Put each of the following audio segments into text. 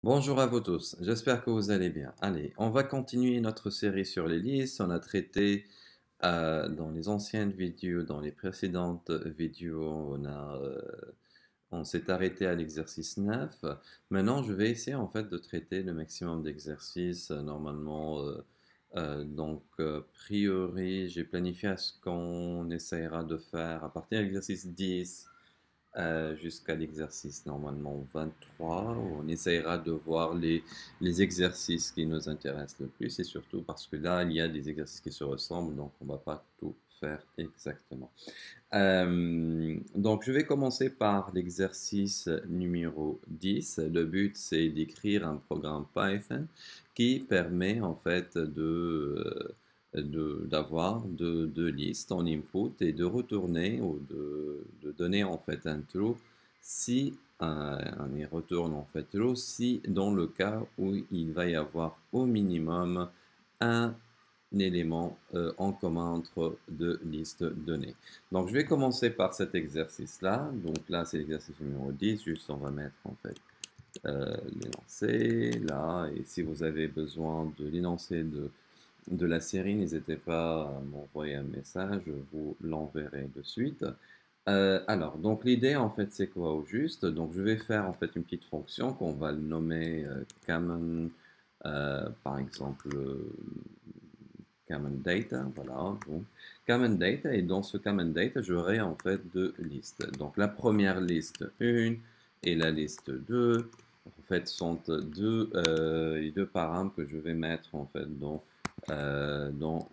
Bonjour à vous tous, j'espère que vous allez bien. Allez, on va continuer notre série sur les listes. On a traité dans les anciennes vidéos, dans les précédentes vidéos, on s'est arrêté à l'exercice 9. Maintenant, je vais essayer en fait de traiter le maximum d'exercices. Normalement, priori, j'ai planifié à ce qu'on essaiera de faire à partir de l'exercice 10 jusqu'à l'exercice normalement 23, où on essayera de voir les exercices qui nous intéressent le plus, et surtout parce que là, il y a des exercices qui se ressemblent, donc on ne va pas tout faire exactement. Donc je vais commencer par l'exercice numéro 10. Le but, c'est d'écrire un programme Python qui permet en fait d'avoir deux listes en input et de retourner ou de donner en fait un true si on y retourne en fait true si dans le cas où il va y avoir au minimum un élément en commun entre deux listes données. Donc je vais commencer par cet exercice-là. Donc là c'est l'exercice numéro 10, juste on va mettre en fait l'énoncé là, et si vous avez besoin de l'énoncé de la série, n'hésitez pas à m'envoyer un message, je vous l'enverrai de suite. Alors, donc l'idée en fait c'est quoi au juste? Donc je vais faire en fait une petite fonction qu'on va le nommer common, par exemple common data, voilà. Donc common data, et dans ce common data j'aurai en fait deux listes. Donc la première liste 1 et la liste 2 en fait sont les deux paramètres que je vais mettre en fait dans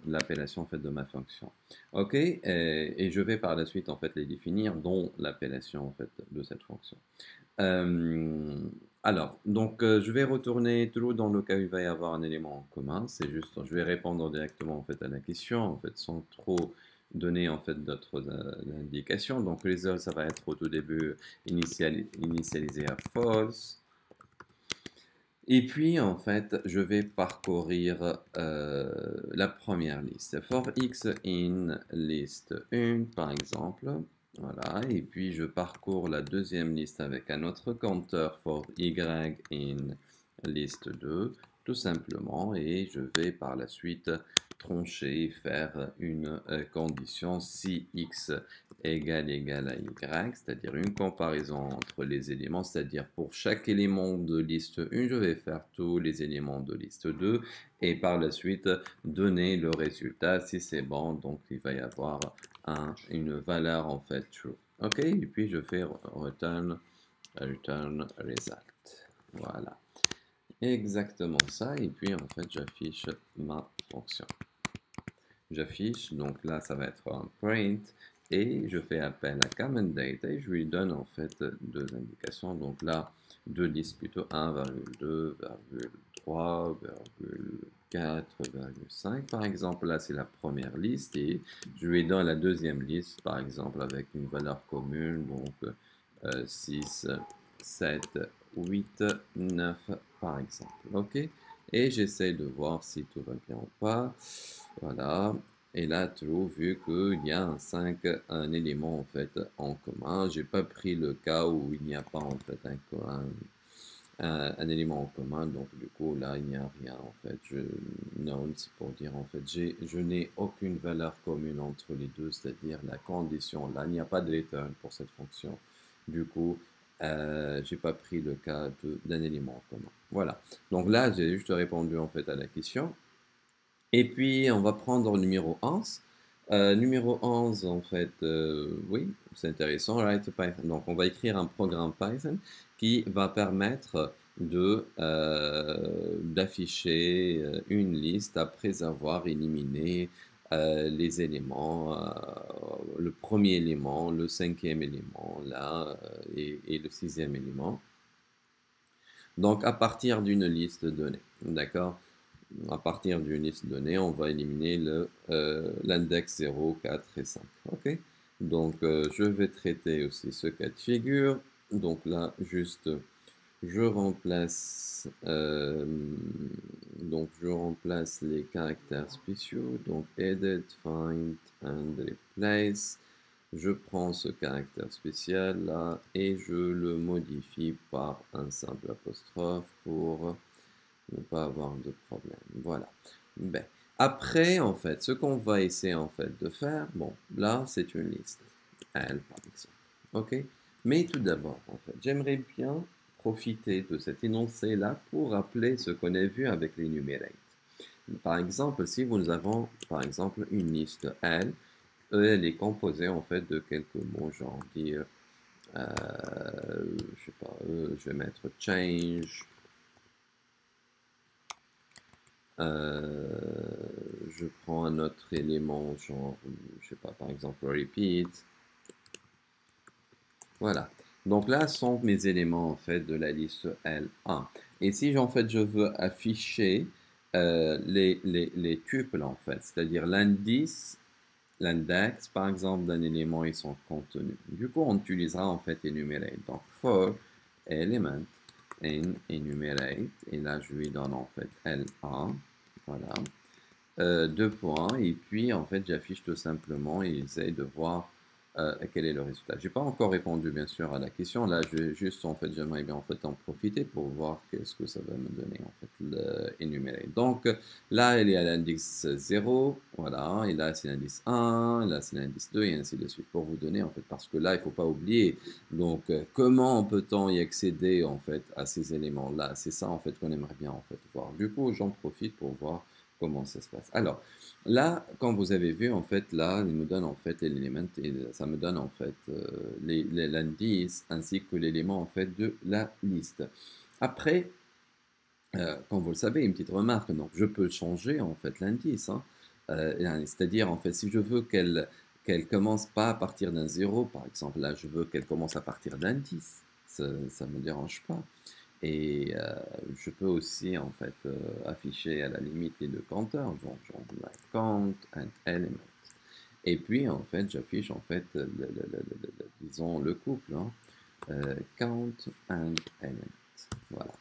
l'appellation en fait de ma fonction. Ok, et je vais par la suite en fait les définir dans l'appellation en fait de cette fonction. Euh, je vais retourner toujours dans le cas où il va y avoir un élément en commun. C'est juste, je vais répondre directement en fait à la question, en fait, sans trop donner en fait d'autres indications. Donc, result, ça va être au tout début initialisé à false. Et puis, en fait, je vais parcourir la première liste. For x in liste 1, par exemple. Voilà. Et puis, je parcours la deuxième liste avec un autre compteur for y in liste 2, tout simplement. Et je vais par la suite trancher, faire une condition si x égale à y, c'est-à-dire une comparaison entre les éléments, c'est-à-dire pour chaque élément de liste 1, je vais faire tous les éléments de liste 2 et par la suite donner le résultat si c'est bon, donc il va y avoir une valeur en fait true. Ok, et puis je fais return result. Voilà, exactement ça, et puis en fait j'affiche ma fonction. J'affiche, donc là ça va être un print, et je fais appel à common data et je lui donne en fait deux indications. Donc là, deux listes plutôt, 1,2, 3, 4, 5 par exemple. Là c'est la première liste, et je lui donne la deuxième liste par exemple avec une valeur commune, donc 6, 7, 8, 9 par exemple. Ok, et j'essaie de voir si tout va bien ou pas. Voilà. Et là, true, vu qu'il y a un élément en fait en commun. J'ai pas pris le cas où il n'y a pas en fait un élément en commun. Donc du coup, là, il n'y a rien en fait. Non, c'est pour dire en fait, je n'ai aucune valeur commune entre les deux, c'est-à-dire la condition. Là, il n'y a pas de return pour cette fonction. Du coup, j'ai pas pris le cas d'un élément en commun. Voilà. Donc là, j'ai juste répondu en fait à la question. Et puis, on va prendre le numéro 11. Numéro 11, en fait, oui, c'est intéressant. Write Python. Donc, on va écrire un programme Python qui va permettre d'afficher une liste après avoir éliminé les éléments, le premier élément, le cinquième élément, là, et le sixième élément. Donc, à partir d'une liste donnée, d'accord? À partir d'une liste donnée, on va éliminer l'index 0, 4 et 5. Ok, donc, je vais traiter aussi ce cas de figure. Donc là, juste, je remplace, les caractères spéciaux. Donc, edit, find and replace. je prends ce caractère spécial là et je le modifie par un simple apostrophe pour ne pas avoir de problème. Voilà. Ben, après, en fait, ce qu'on va essayer en fait de faire, bon, là, c'est une liste. Elle, par exemple. OK? Mais tout d'abord, en fait, j'aimerais bien profiter de cet énoncé-là pour rappeler ce qu'on a vu avec les numérates. Par exemple, si nous avons, par exemple, une liste L, elle est composée en fait de quelques mots, genre dire, je sais pas, je vais mettre change, je prends un autre élément, genre, je sais pas, par exemple, repeat. Voilà. Donc là, sont mes éléments, en fait, de la liste L1. Et si, en fait, je veux afficher les tuples, en fait, c'est-à-dire l'indice, l'index, par exemple, d'un élément et son contenu. Du coup, on utilisera, en fait, enumerate. Donc, for element in enumerate, et là, je lui donne, en fait, L1. Voilà. Deux points, et puis en fait j'affiche tout simplement et j'essaie de voir quel est le résultat. J'ai pas encore répondu bien sûr à la question, là je vais juste en fait j'aimerais bien en fait en profiter pour voir qu'est-ce que ça va me donner en fait l'énuméré. Donc là elle est à l'indice 0, voilà, et là c'est l'indice 1, là c'est l'indice 2 et ainsi de suite pour vous donner en fait, parce que là il faut pas oublier, donc comment peut-on y accéder en fait à ces éléments là, c'est ça en fait qu'on aimerait bien en fait voir. Du coup j'en profite pour voir comment ça se passe. Alors, là, quand vous avez vu, en fait, là, il me donne en fait l'élément, et ça me donne en fait l'indice ainsi que l'élément en fait de la liste. Après, comme vous le savez, une petite remarque, donc je peux changer en fait l'indice, hein. C'est-à-dire en fait, si je veux qu'elle commence pas à partir d'un 0, par exemple, là, je veux qu'elle commence à partir d'un 10, ça ne me dérange pas. Et je peux aussi en fait afficher à la limite les deux compteurs, donc like count and element. Et puis en fait j'affiche en fait disons le couple, hein, count and element. Voilà.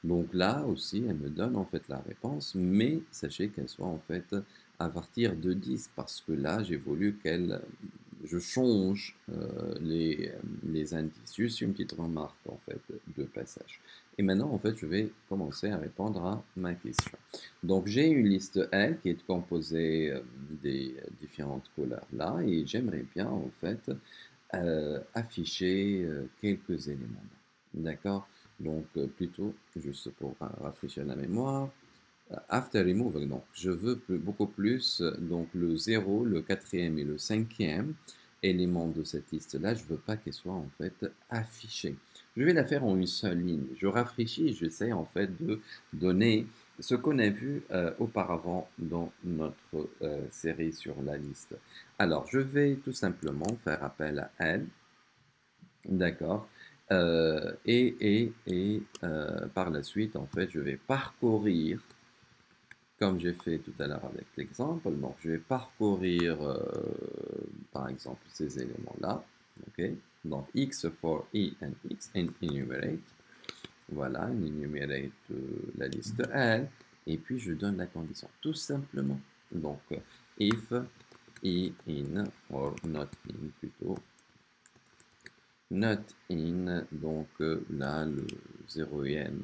Donc là aussi elle me donne en fait la réponse, mais sachez qu'elle soit en fait à partir de 10 parce que là j'ai voulu qu'elle je change les indices. Juste une petite remarque en fait de passage. Et maintenant en fait je vais commencer à répondre à ma question. Donc j'ai une liste L qui est composée des différentes couleurs là et j'aimerais bien en fait afficher quelques éléments. D'accord? Donc plutôt juste pour rafraîchir la mémoire. After remove, donc je veux beaucoup plus, donc le 0, le quatrième et le cinquième élément de cette liste-là, je ne veux pas qu'elle soit en fait affichée. Je vais la faire en une seule ligne. Je rafraîchis et j'essaie en fait de donner ce qu'on a vu auparavant dans notre série sur la liste. Alors, je vais tout simplement faire appel à elle, d'accord, par la suite, en fait, je vais parcourir comme j'ai fait tout à l'heure avec l'exemple. Donc, je vais parcourir, par exemple, ces éléments-là. OK? Donc, X for E and X and enumerate. Voilà, enumerate la liste L. Et puis, je donne la condition, tout simplement. Donc, if E in, or not in plutôt, not in, donc là, le 0e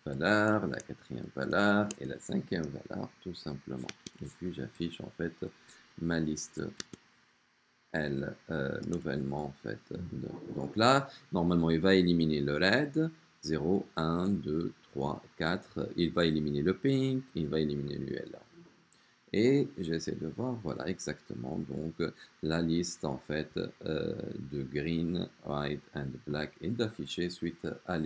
valeur, la 4e valeur et la 5e valeur, tout simplement. Et puis j'affiche en fait ma liste L nouvellement en fait. Donc là, normalement, il va éliminer le red, 0, 1, 2, 3, 4. Il va éliminer le pink, il va éliminer l'UL. Et j'essaie de voir, voilà, exactement, donc la liste en fait de green, white and black et d'afficher suite à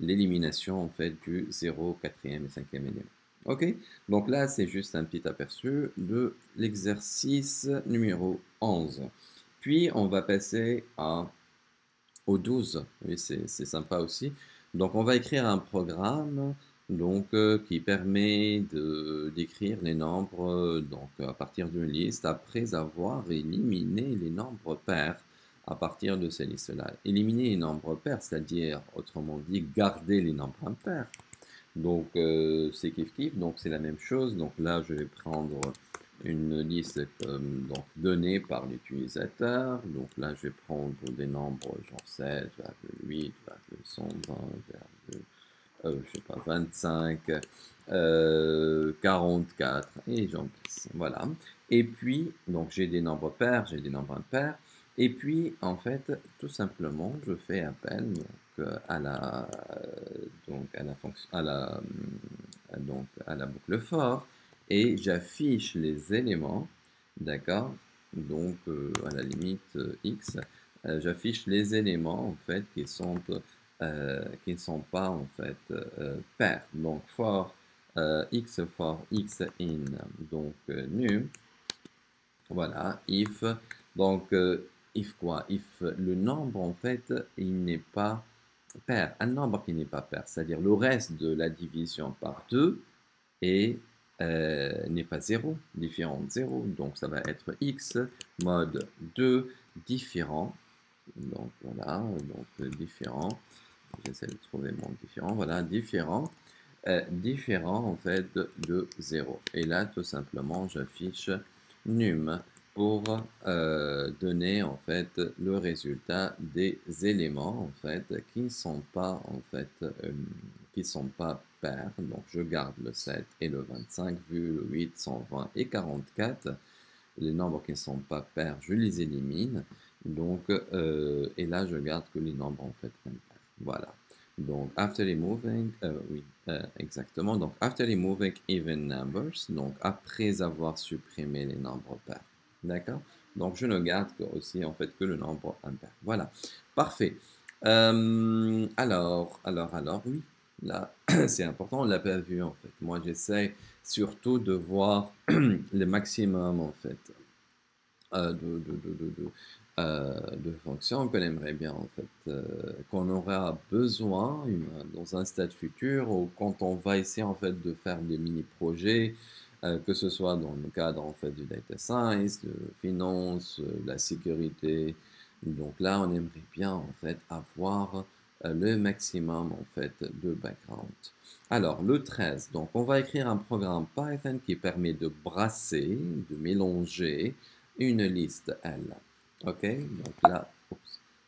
l'élimination en fait du 0, 4e et 5e élément. Ok, donc là c'est juste un petit aperçu de l'exercice numéro 11. Puis on va passer au 12, oui c'est sympa aussi. Donc on va écrire un programme donc, qui permet d'écrire les nombres donc, à partir d'une liste après avoir éliminé les nombres pairs à partir de ces listes-là. Éliminer les nombres pairs, c'est-à-dire, autrement dit, garder les nombres impairs. Donc, c'est kiff-kiff, donc c'est la même chose. Donc là, je vais prendre une liste donc donnée par l'utilisateur. Donc là, je vais prendre des nombres genre 7, 8, 120, je sais pas, 25, 44, et j'en passe. Voilà. Et puis, donc j'ai des nombres pairs, j'ai des nombres impairs. Et puis, en fait, tout simplement, je fais appel à la, fonction, à la boucle for, et j'affiche les éléments, d'accord? Donc, à la limite x, j'affiche les éléments, en fait, qui ne sont pas, en fait, pairs. Donc, for x in, donc num, voilà, if, donc, if quoi? If le nombre, en fait, il n'est pas pair, un nombre qui n'est pas pair, c'est-à-dire le reste de la division par 2 et n'est pas 0, différent de 0, donc ça va être x mode 2 différent, donc voilà, donc différent, j'essaie de trouver mon différent, voilà, différent, différent en fait de 0. Et là, tout simplement, j'affiche num pour donner en fait le résultat des éléments en fait qui ne sont pas pairs. Donc je garde le 7 et le 25 vu le 8, 120 et 44. Les nombres qui ne sont pas pairs, je les élimine. Donc et là je garde que les nombres en fait impairs. Voilà. Donc, after removing, oui, exactement. Donc, after removing even numbers, donc après avoir supprimé les nombres pairs. D'accord? Donc, je ne garde aussi, en fait, que le nombre impair. Voilà. Parfait. Alors, oui. Là, c'est important, on ne l'a pas vu, en fait. Moi, j'essaie surtout de voir le maximum, en fait, de fonctions qu'on aimerait bien en fait, qu'on aura besoin dans un stade futur ou quand on va essayer en fait de faire des mini-projets, que ce soit dans le cadre en fait du data science, de finance, de la sécurité. Donc là, on aimerait bien en fait avoir le maximum en fait de background. Alors, le 13, donc on va écrire un programme Python qui permet de brasser, de mélanger une liste L. Ok,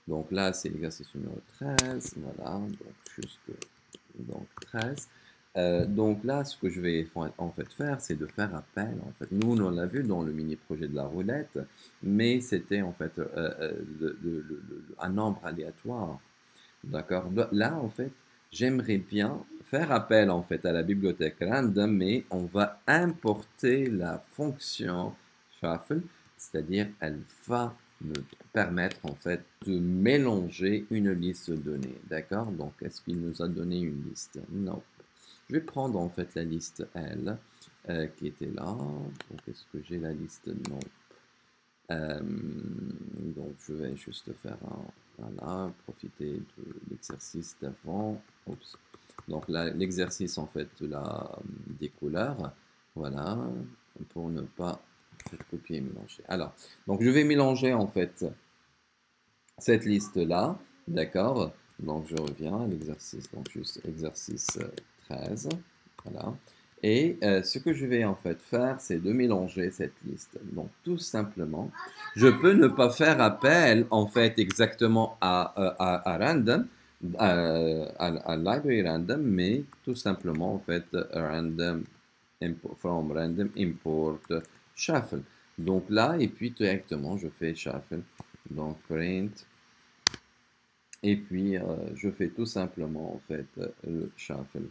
donc là c'est l'exercice numéro 13, voilà, donc donc 13. Donc là, ce que je vais en fait faire, c'est de faire appel. En fait, nous, on l'a vu dans le mini-projet de la roulette, mais c'était en fait un nombre aléatoire. D'accord. Là, en fait, j'aimerais bien faire appel en fait à la bibliothèque random, mais on va importer la fonction shuffle, c'est-à-dire elle va me permettre en fait de mélanger une liste donnée. D'accord. Donc, est-ce qu'il nous a donné une liste? Non. Je vais prendre en fait la liste L qui était là. Donc, est-ce que j'ai la liste? Non. Donc, je vais juste faire voilà, profiter de l'exercice d'avant. Oups. Donc, là, l'exercice en fait des couleurs. Voilà, pour ne pas faire copier et mélanger. Alors, donc je vais mélanger en fait cette liste-là. D'accord. Donc, je reviens à l'exercice. Donc, juste exercice 13. Voilà. Et ce que je vais en fait faire, c'est de mélanger cette liste. Donc, tout simplement, je peux ne pas faire appel en fait exactement à random, à library random, mais tout simplement en fait from random import shuffle. Donc là, et puis directement, je fais shuffle. Donc, print. Et puis, je fais tout simplement en fait le shuffle.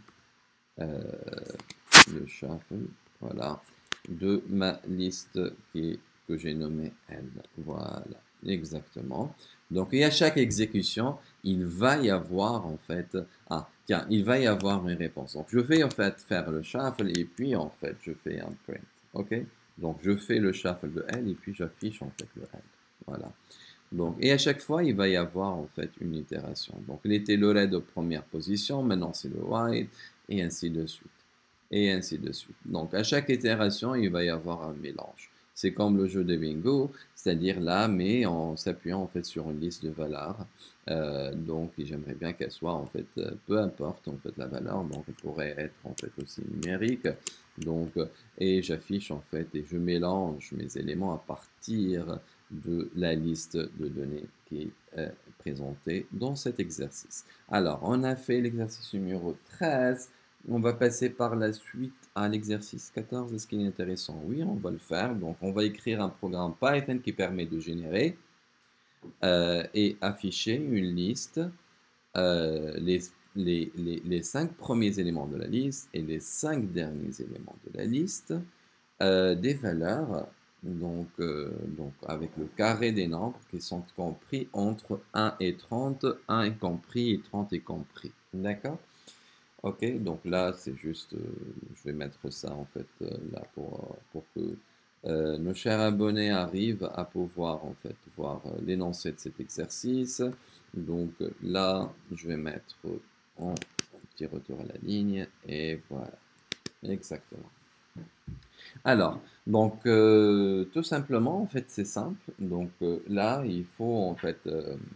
Voilà, de ma liste que j'ai nommée N. Voilà, exactement. Donc, et à chaque exécution, il va y avoir en fait, tiens, il va y avoir une réponse. Donc, je vais en fait faire le shuffle et puis en fait, je fais un print. OK? Donc, je fais le shuffle de L et puis j'affiche en fait le L. Voilà. Donc, et à chaque fois, il va y avoir en fait une itération. Donc, il était le red de première position, maintenant c'est le white, et ainsi de suite. Et ainsi de suite. Donc, à chaque itération, il va y avoir un mélange. C'est comme le jeu de bingo, c'est-à-dire là, mais en s'appuyant en fait sur une liste de valeurs. Donc, et j'aimerais bien qu'elle soit en fait, peu importe en fait la valeur, donc elle pourrait être en fait aussi numérique. Donc, et j'affiche en fait et je mélange mes éléments à partir de la liste de données qui est présentée dans cet exercice. Alors, on a fait l'exercice numéro 13. On va passer par la suite à l'exercice 14. Est-ce qu'il est intéressant? Oui, on va le faire. Donc, on va écrire un programme Python qui permet de générer et afficher une liste, les 5 premiers éléments de la liste et les 5 derniers éléments de la liste, des valeurs, donc avec le carré des nombres qui sont compris entre 1 et 30, 1 est compris et 30 est compris. D'accord? Ok, donc là, c'est juste, je vais mettre ça en fait là pour que nos chers abonnés arrivent à pouvoir en fait voir l'énoncé de cet exercice. Donc là, je vais mettre en petit retour à la ligne et voilà, exactement. Alors, donc tout simplement, en fait, c'est simple. Donc là, il faut en fait,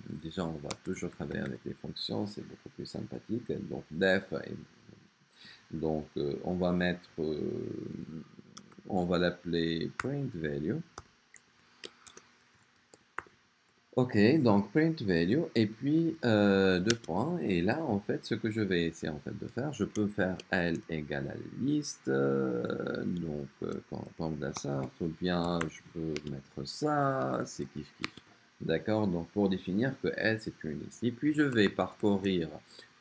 déjà, on va toujours travailler avec les fonctions, c'est beaucoup plus sympathique. Donc def, donc on va mettre, on va l'appeler print value. Ok, donc print value et puis deux points. Et là, en fait, ce que je vais essayer en fait de faire, je peux faire L égale à liste, donc comme ça, ou bien je peux mettre ça, c'est kiff kiff. D'accord, donc pour définir que L c'est une liste. Et puis je vais parcourir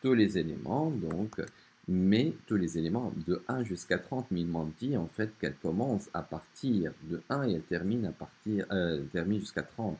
tous les éléments, donc, mais tous les éléments de 1 jusqu'à 30, mais il m'ont dit en fait qu'elle commence à partir de 1 et elle termine à partir, termine jusqu'à 30.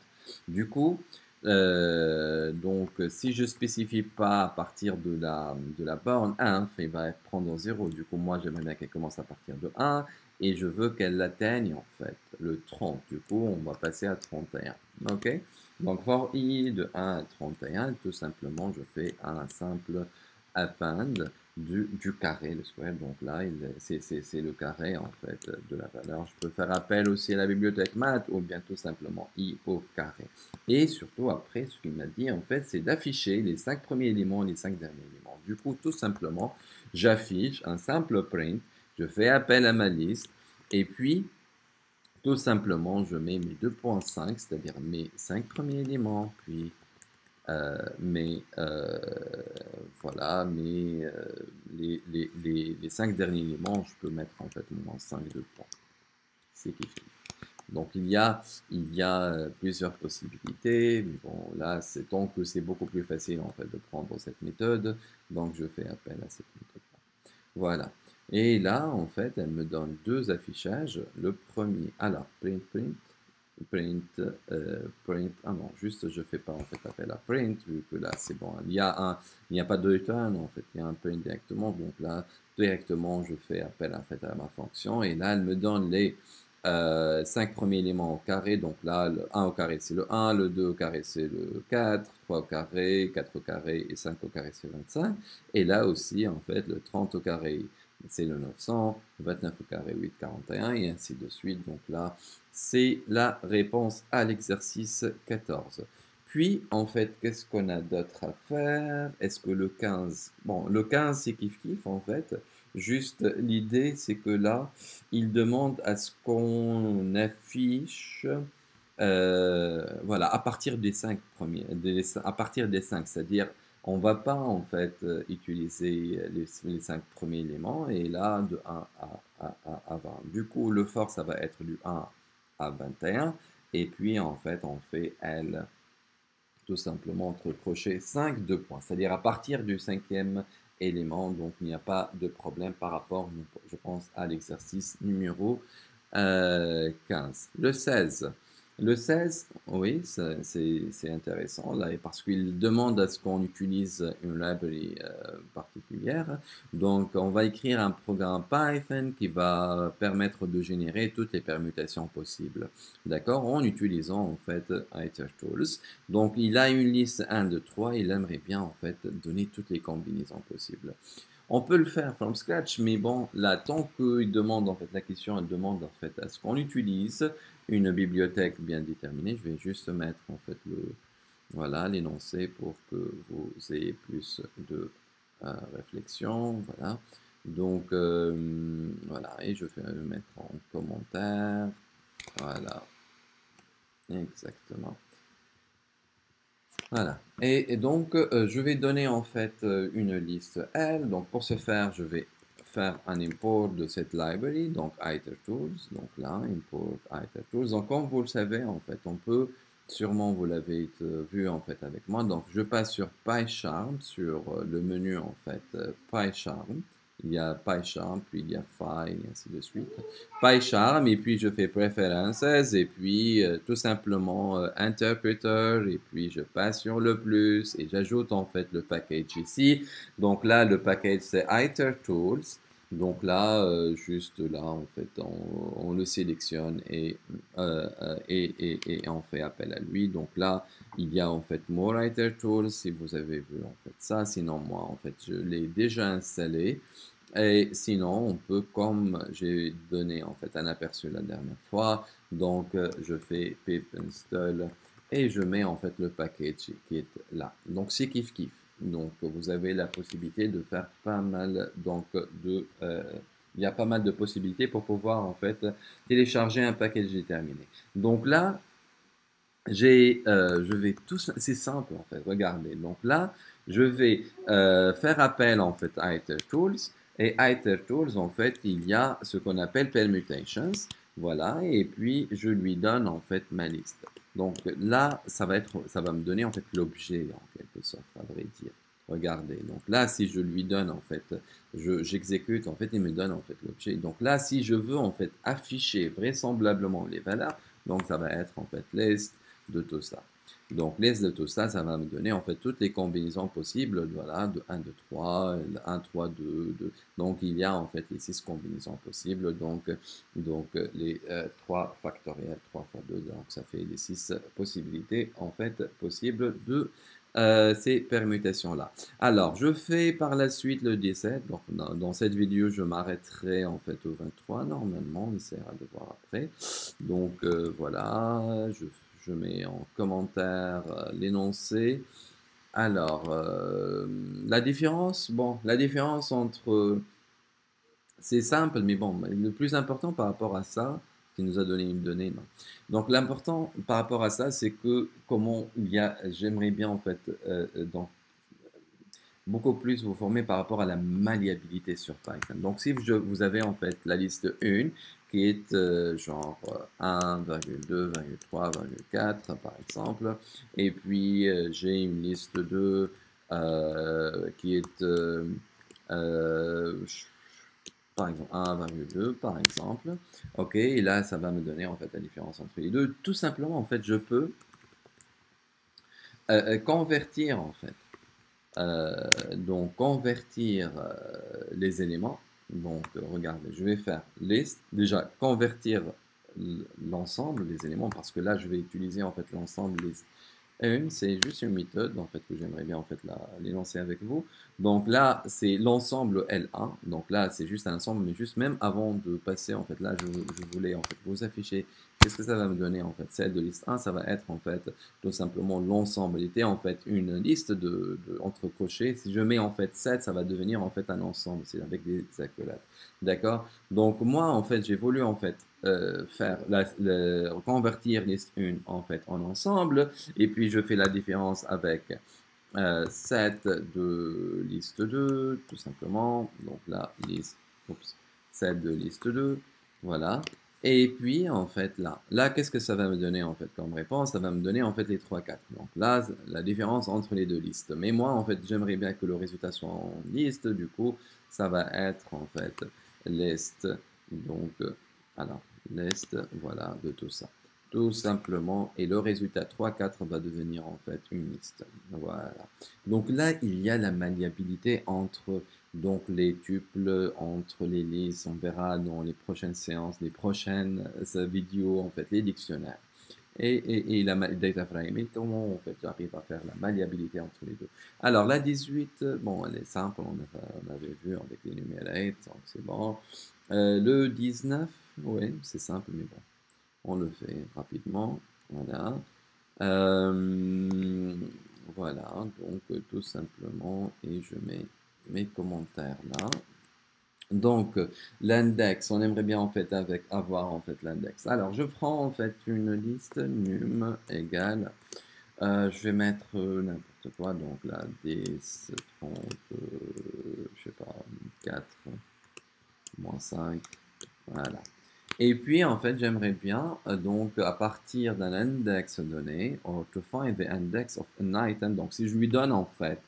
Du coup, donc si je spécifie pas à partir de la borne 1, il va prendre 0. Du coup, moi, j'aimerais bien qu'elle commence à partir de 1 et je veux qu'elle atteigne en fait le 30. Du coup, on va passer à 31. Ok? Donc, for i de 1 à 31, tout simplement, je fais un simple append du carré, le square. Donc là, c'est le carré en fait de la valeur. Je peux faire appel aussi à la bibliothèque math ou bien tout simplement i au carré. Et surtout après, ce qu'il m'a dit en fait, c'est d'afficher les 5 premiers éléments et les 5 derniers éléments. Du coup, tout simplement, j'affiche un simple print, je fais appel à ma liste et puis tout simplement, je mets mes 2.5, c'est-à-dire mes 5 premiers éléments, puis mais voilà, mais les 5 derniers éléments, je peux mettre en fait moins 5 de points. C'est kiff kiff. Donc il y a plusieurs possibilités. Mais bon, là, c'est tant que c'est beaucoup plus facile en fait de prendre cette méthode, donc je fais appel à cette méthode-là. Voilà. Et là, en fait, elle me donne deux affichages. Le premier, alors print, ah non, juste je fais pas en fait appel à print, vu que là c'est bon, il n'y a pas de return en fait, il y a un print directement, donc là directement je fais appel en fait à ma fonction, et là elle me donne les 5 premiers éléments au carré, donc là le 1 au carré c'est le 1, le 2 au carré c'est le 4, 3 au carré, 4 au carré et 5 au carré c'est 25, et là aussi en fait le 30 au carré c'est le 900, 29 au carré 841 et ainsi de suite, donc là c'est la réponse à l'exercice 14. Puis, en fait, qu'est-ce qu'on a d'autre à faire? Est-ce que le 15... Bon, le 15, c'est kiff-kiff, en fait. Juste, l'idée, c'est que là, il demande à ce qu'on affiche... voilà, à partir des 5 premiers... à partir des 5, c'est-à-dire... On ne va pas en fait utiliser les 5 premiers éléments et là de 1 à 20. Du coup, le for, ça va être du 1 à 21. Et puis, en fait, on fait L tout simplement entre crochets 5, 2 points. C'est-à-dire à partir du 5e élément. Donc, il n'y a pas de problème par rapport, je pense, à l'exercice numéro 15. Le 16. Le 16, oui, c'est intéressant là, parce qu'il demande à ce qu'on utilise une library particulière. Donc, on va écrire un programme Python qui va permettre de générer toutes les permutations possibles, d'accord, en utilisant en fait IterTools. Donc, il a une liste 1, 2, 3, il aimerait bien en fait donner toutes les combinaisons possibles. On peut le faire from scratch, mais bon, là, tant qu'il demande, en fait, la question, elle demande, en fait, à ce qu'on utilise une bibliothèque bien déterminée. Je vais juste mettre, en fait, voilà, l'énoncé pour que vous ayez plus de réflexion. Voilà. Donc, voilà, et je vais le mettre en commentaire. Voilà, exactement. Voilà. Et donc, je vais donner en fait une liste L. Donc, pour ce faire, je vais faire un import de cette library, donc itertools. Donc là, import itertools. Donc, comme vous le savez, en fait, on peut, sûrement vous l'avez vu en fait avec moi. Donc, je passe sur PyCharm, sur le menu en fait PyCharm. Il y a PyCharm, puis il y a File, et ainsi de suite. PyCharm, et puis je fais Preferences, et puis tout simplement Interpreter, et puis je passe sur le plus, et j'ajoute en fait le package ici. Donc là, le package c'est itertools. Donc là, juste là, en fait, on le sélectionne et on fait appel à lui. Donc là, il y a en fait More itertools, si vous avez vu en fait ça. Sinon, moi, en fait, je l'ai déjà installé. Et sinon, on peut, comme j'ai donné en fait un aperçu la dernière fois, donc je fais pip install et je mets en fait le package qui est là. Donc c'est kiff kiff. Donc vous avez la possibilité de faire pas mal il y a pas mal de possibilités pour pouvoir en fait télécharger un package déterminé. Donc là, je vais tout, c'est simple en fait, regardez. Donc là, je vais faire appel en fait à itertools. Et itertools, en fait, il y a ce qu'on appelle permutations. Voilà, et puis je lui donne en fait ma liste. Donc là, ça va me donner en fait l'objet en quelque sorte, à vrai dire. Regardez, donc là, si je lui donne en fait, j'exécute en fait, il me donne en fait l'objet. Donc là, si je veux en fait afficher vraisemblablement les valeurs, donc ça va être en fait list de tout ça. Donc, liste de tout ça, ça va me donner en fait toutes les combinaisons possibles, voilà, de 1, 2, 3, 1, 3, 2, 2. Donc, il y a en fait les 6 combinaisons possibles, donc les 3 factoriels, 3 fois 2, donc ça fait les 6 possibilités en fait possibles de ces permutations-là. Alors, je fais par la suite le 17. Donc, dans cette vidéo, je m'arrêterai en fait au 23. Normalement, on essaiera de voir après. Donc, voilà, je mets en commentaire l'énoncé. Alors, la différence, bon, la différence entre, c'est simple, mais bon, le plus important par rapport à ça, qui nous a donné une donnée, non. Donc, l'important par rapport à ça, c'est que comment il y a, j'aimerais bien en fait, donc, beaucoup plus vous former par rapport à la malléabilité sur Python. Donc, si vous avez en fait la liste 1 qui est genre 1,2,3,4 par exemple, et puis j'ai une liste 2 qui est par exemple 1,2 par exemple, ok, et là ça va me donner en fait la différence entre les deux. Tout simplement en fait je peux convertir en fait donc convertir les éléments. Donc regardez, je vais faire list, déjà convertir l'ensemble des éléments parce que là je vais utiliser en fait l'ensemble list. Une, c'est juste une méthode en fait que j'aimerais bien en fait l'énoncer avec vous. Donc là, c'est l'ensemble L1. Donc là, c'est juste un ensemble, mais juste même avant de passer en fait là, je voulais en fait vous afficher qu'est-ce que ça va me donner en fait. Celle de liste 1, ça va être en fait tout simplement l'ensemble. Il était en fait une liste entre crochets. Si je mets en fait 7, ça va devenir en fait un ensemble. C'est avec des accolades. D'accord? Donc moi en fait, j'ai voulu en fait faire convertir liste 1 en fait en ensemble et puis je fais la différence avec 7 de liste 2 tout simplement, donc là liste, oups, 7 de liste 2, voilà, et puis en fait là qu'est-ce que ça va me donner en fait comme réponse? Ça va me donner en fait les 3 4, donc là la différence entre les deux listes, mais moi en fait j'aimerais bien que le résultat soit en liste, du coup ça va être en fait liste, donc alors liste, voilà, de tout ça. Tout simplement, et le résultat 3, 4 va devenir en fait une liste. Voilà. Donc là, il y a la malléabilité entre donc les tuples, entre les listes. On verra dans les prochaines séances, les prochaines vidéos, en fait, les dictionnaires. et la data frame. Et comment en fait j'arrive à faire la malléabilité entre les deux. Alors la 18, bon, elle est simple, on avait vu avec les numériques, donc c'est bon. Le 19, oui, c'est simple, mais bon, on le fait rapidement. Voilà. Euh, voilà, donc tout simplement, et je mets mes commentaires là. Donc, l'index, on aimerait bien en fait avoir en fait l'index. Alors, je prends en fait une liste num égale, je vais mettre n'importe quoi, donc là, 10, 30, je sais pas, 4, moins 5, voilà. Et puis, en fait, j'aimerais bien, donc, à partir d'un index donné, or to find the index of an item, donc si je lui donne, en fait,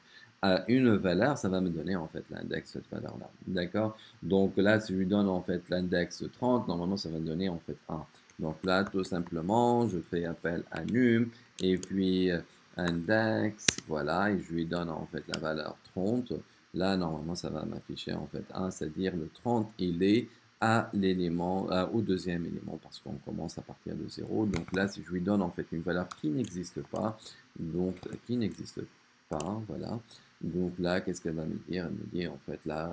une valeur, ça va me donner, en fait, l'index de cette valeur-là. D'accord? Donc là, si je lui donne, en fait, l'index 30, normalement, ça va me donner, en fait, 1. Donc là, tout simplement, je fais appel à num, et puis index, voilà, et je lui donne, en fait, la valeur 30. Là, normalement, ça va m'afficher, en fait, 1, c'est-à-dire le 30, il est à l'élément, au deuxième élément, parce qu'on commence à partir de 0. Donc là, si je lui donne en fait une valeur qui n'existe pas, donc qui n'existe pas, voilà. Donc là, qu'est-ce qu'elle va me dire? Elle me dit en fait là,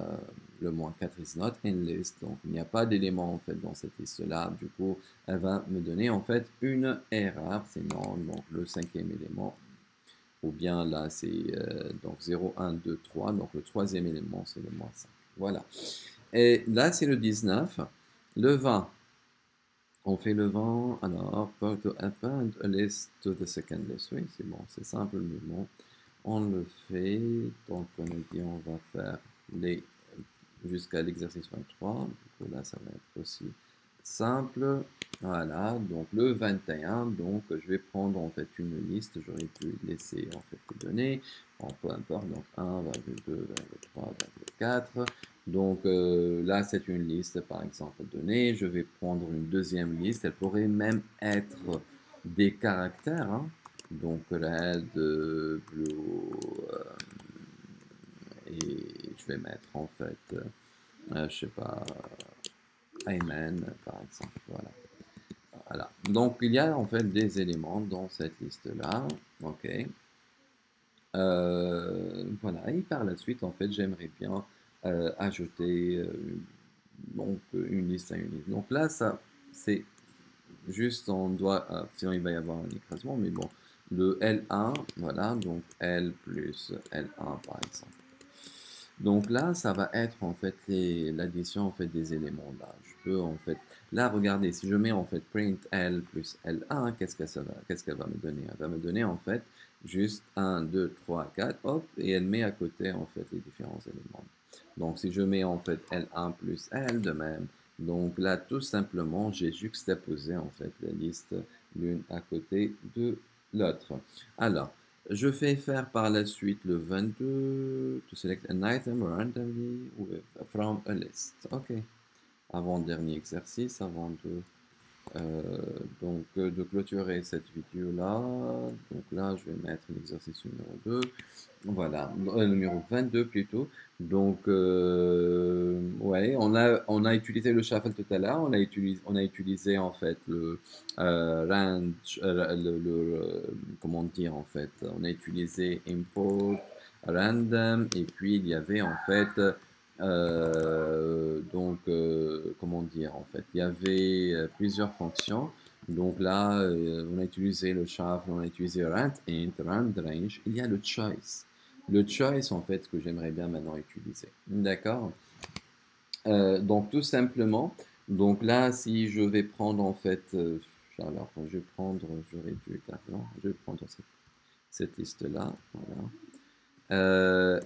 le moins 4 is not in list, donc il n'y a pas d'élément en fait dans cette liste-là. Du coup, elle va me donner en fait une erreur, c'est non, donc le cinquième élément. Ou bien là, c'est donc 0, 1, 2, 3. Donc le troisième élément, c'est le moins 5. Voilà. Et là, c'est le 19. Le 20. On fait le 20. Alors, to append a list to the second list. Oui, c'est bon, c'est simple, mais bon. On le fait. Donc, on a dit on va faire les jusqu'à l'exercice 23. Du coup, là, ça va être aussi simple. Voilà, donc le 21, donc je vais prendre en fait une liste, j'aurais pu laisser en fait les données, bon, peu importe, donc 1, 2, 3, 4. Donc là c'est une liste par exemple donnée, je vais prendre une deuxième liste, elle pourrait même être des caractères, hein. Donc red, blue, et je vais mettre en fait, je sais pas, Amen par exemple, voilà. Voilà. Donc, il y a en fait des éléments dans cette liste-là. OK. Voilà. Et par la suite, en fait, j'aimerais bien ajouter donc, une liste à une liste. Donc là, ça, c'est juste, on doit, sinon il va y avoir un écrasement, mais bon, le L1, voilà, donc L plus L1 par exemple. Donc là, ça va être en fait l'addition en fait des éléments là. Je peux en fait là regardez si je mets en fait print L plus L1, qu'est-ce qu'elle va me donner? Elle va me donner en fait juste 1, 2, 3, 4, hop, et elle met à côté en fait les différents éléments. Donc si je mets en fait L1 plus L de même, donc là tout simplement j'ai juxtaposé en fait la liste l'une à côté de l'autre. Alors je fais faire par la suite le 22 to select an item randomly from a list. OK. Avant-dernier exercice, avant de de clôturer cette vidéo-là. Donc là, je vais mettre l'exercice numéro 2. Voilà, numéro 22 plutôt. Donc, ouais, on a utilisé le shuffle tout à l'heure. On a utilisé en fait le range, comment dire en fait. On a utilisé import random et puis il y avait en fait comment dire en fait, il y avait plusieurs fonctions. Donc là, on a utilisé le shuffle, on a utilisé rand int, rand range. Il y a le choice. Le choice en fait que j'aimerais bien maintenant utiliser. D'accord? Donc tout simplement. Donc là, si je vais prendre en fait, alors je vais prendre, j'aurais dû, non, je vais prendre cette liste là. Voilà.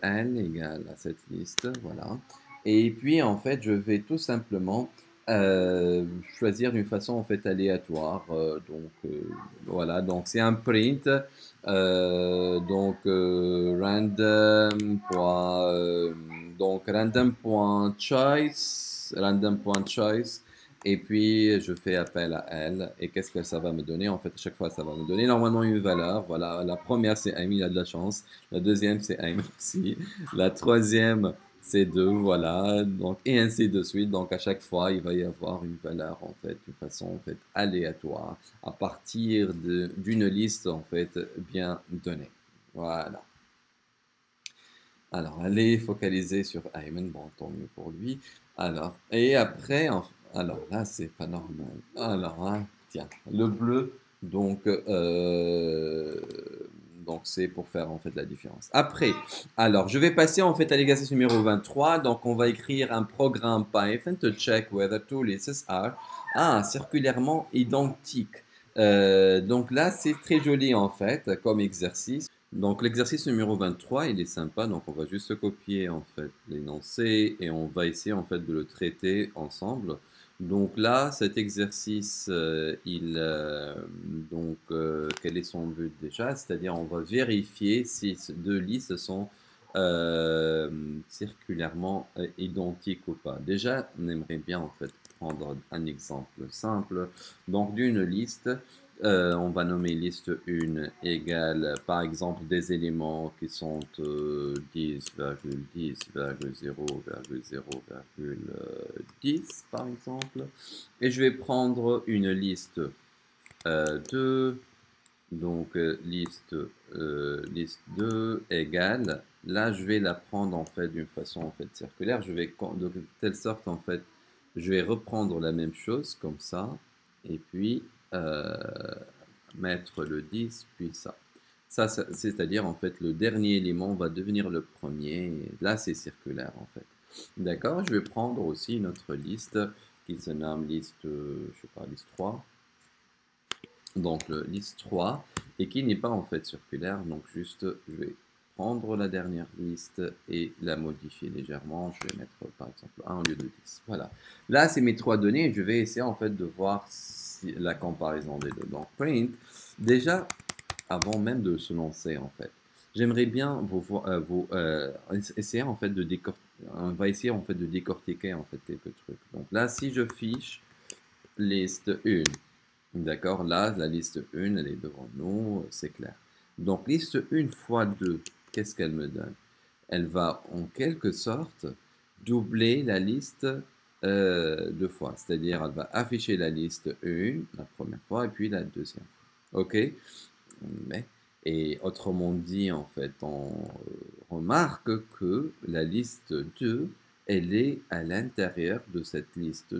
N égale à cette liste, voilà. Et puis en fait, je vais tout simplement choisir d'une façon en fait aléatoire. Voilà, donc c'est un print. Random.choice. Et puis, je fais appel à elle. Et qu'est-ce que ça va me donner? En fait, à chaque fois, ça va me donner normalement une valeur. Voilà, la première, c'est Amy, il a de la chance. La deuxième, c'est Amy aussi. La troisième, c'est 2, voilà, donc, et ainsi de suite. Donc, à chaque fois, il va y avoir une valeur, en fait, une façon, en fait, aléatoire, à partir d'une liste, en fait, bien donnée. Voilà. Alors, allez focaliser sur Ayman, bon, tant mieux pour lui. Alors, et après, alors là, c'est pas normal. Alors, hein, tiens, le bleu, donc c'est pour faire en fait la différence. Après, alors, je vais passer en fait à l'exercice numéro 23. Donc, on va écrire un programme Python to check whether two lists are circulairement identiques. Donc là, c'est très joli en fait comme exercice. Donc l'exercice numéro 23, il est sympa, donc on va juste se copier en fait l'énoncé et on va essayer en fait de le traiter ensemble. Donc là, cet exercice, quel est son but déjà? C'est-à-dire on va vérifier si ces deux listes sont euh, circulairement identiques ou pas. Déjà, on aimerait bien en fait prendre un exemple simple. Donc d'une liste, on va nommer liste 1 égale par exemple des éléments qui sont 10,10,0,0,10 par exemple. Et je vais prendre une liste 2, donc liste 2 égale, là je vais la prendre en fait d'une façon en fait circulaire, de telle sorte en fait, je vais reprendre la même chose comme ça, et puis euh, mettre le 10, puis ça. C'est-à-dire en fait le dernier élément va devenir le premier, et là c'est circulaire en fait. D'accord, je vais prendre aussi une autre liste qui se nomme liste, je sais pas, liste 3, donc le liste 3 et qui n'est pas en fait circulaire, donc juste je vais prendre la dernière liste et la modifier légèrement, je vais mettre par exemple 1 au lieu de 10. Voilà, là c'est mes trois données et je vais essayer en fait de voir si la comparaison des deux. Donc print, déjà avant même de se lancer en fait, j'aimerais bien essayer en fait de décortiquer, on va essayer en fait de décortiquer en fait quelques trucs. Donc là si je fiche liste 1, d'accord, là, la liste 1, elle est devant nous, c'est clair. Donc, liste 1 fois 2, qu'est-ce qu'elle me donne? Elle va, en quelque sorte, doubler la liste deux fois. C'est-à-dire, elle va afficher la liste 1 la première fois et puis la deuxième fois. OK? Mais, et autrement dit, en fait, on remarque que la liste 2, elle est à l'intérieur de cette liste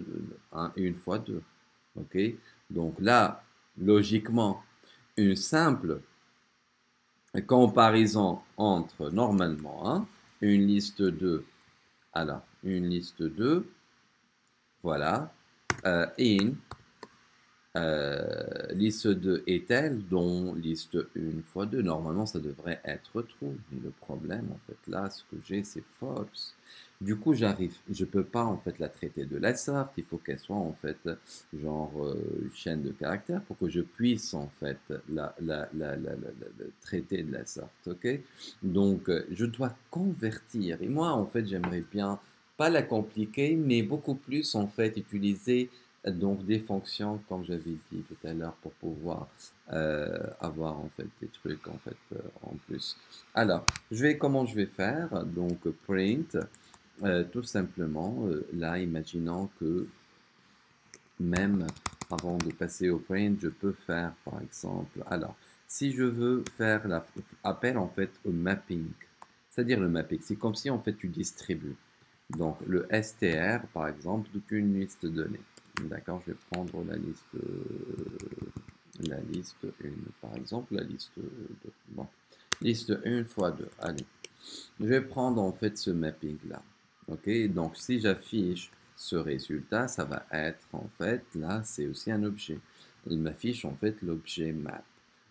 1 fois 2. OK? Donc là, logiquement, une simple comparaison entre, normalement, hein, une liste 2, alors, une liste 2, voilà, in, liste 2 est telle dont liste 1 fois 2. Normalement, ça devrait être true. Mais le problème, en fait, là, ce que j'ai, c'est false. Du coup, je peux pas, en fait, la traiter de la sorte. Il faut qu'elle soit, en fait, genre, chaîne de caractères pour que je puisse, en fait, la traiter de la sorte. OK? Donc, je dois convertir. Et moi, en fait, j'aimerais bien pas la compliquer, mais beaucoup plus, en fait, utiliser donc des fonctions, comme j'avais dit tout à l'heure, pour pouvoir avoir en fait des trucs en fait en plus. Alors, comment je vais faire? Donc print, tout simplement, là, imaginons que même avant de passer au print, je peux faire par exemple, alors, si je veux faire appel en fait au mapping, c'est-à-dire le mapping, c'est comme si en fait tu distribues. Donc le str par exemple, toute une liste donnée. D'accord, je vais prendre la liste 1, par exemple, la liste 2. Bon, liste 1 fois 2. Allez, je vais prendre en fait ce mapping là. Ok, donc si j'affiche ce résultat, ça va être en fait, là c'est aussi un objet. Il m'affiche en fait l'objet map.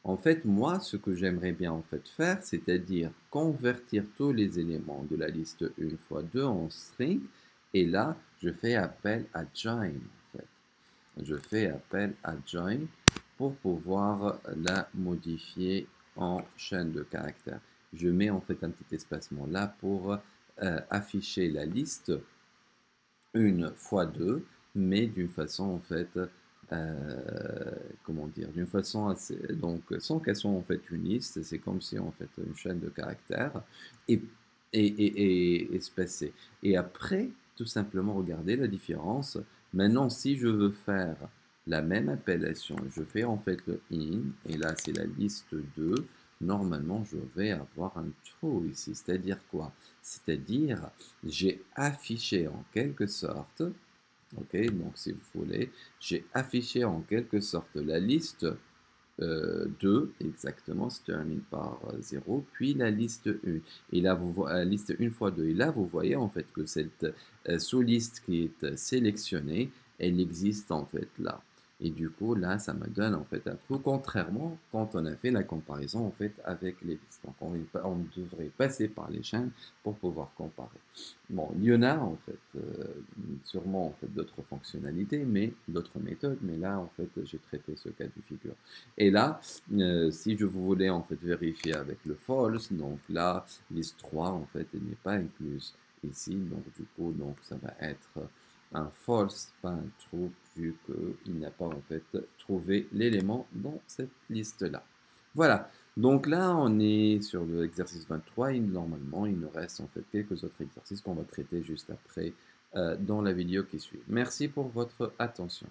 En fait, moi, ce que j'aimerais bien en fait faire, c'est-à-dire convertir tous les éléments de la liste 1 fois 2 en string, et là, je fais appel à join en fait. Je fais appel à join pour pouvoir la modifier en chaîne de caractères. Je mets en fait un petit espacement là pour afficher la liste 1 fois 2, mais d'une façon en fait, comment dire, d'une façon assez, donc sans qu'elles soient en fait une liste, c'est comme si en fait une chaîne de caractères. Et espacé. Et après, tout simplement, regardez la différence. Maintenant, si je veux faire la même appellation, je fais en fait le in, et là c'est la liste 2. Normalement, je vais avoir un trou ici. C'est-à-dire quoi? C'est-à-dire, j'ai affiché en quelque sorte, ok, donc si vous voulez, j'ai affiché en quelque sorte la liste 2, exactement, se termine par 0, puis la liste 1. Et là, vous voyez la liste 1 fois 2. Et là, vous voyez en fait que cette sous-liste qui est sélectionnée, elle existe en fait là. Et du coup, là, ça me donne en fait un trou, contrairement quand on a fait la comparaison en fait avec les listes. Donc, on devrait passer par les chaînes pour pouvoir comparer. Bon, il y en a en fait, sûrement en fait d'autres fonctionnalités, mais d'autres méthodes, mais là en fait j'ai traité ce cas de figure. Et là, si je voulais en fait vérifier avec le false, donc là, liste 3 en fait elle n'est pas incluse ici, donc du coup donc ça va être un false, pas un true, vu qu'il n'a pas en fait trouvé l'élément dans cette liste-là. Voilà, donc là on est sur l'exercice 23 et normalement il nous reste en fait quelques autres exercices qu'on va traiter juste après dans la vidéo qui suit. Merci pour votre attention.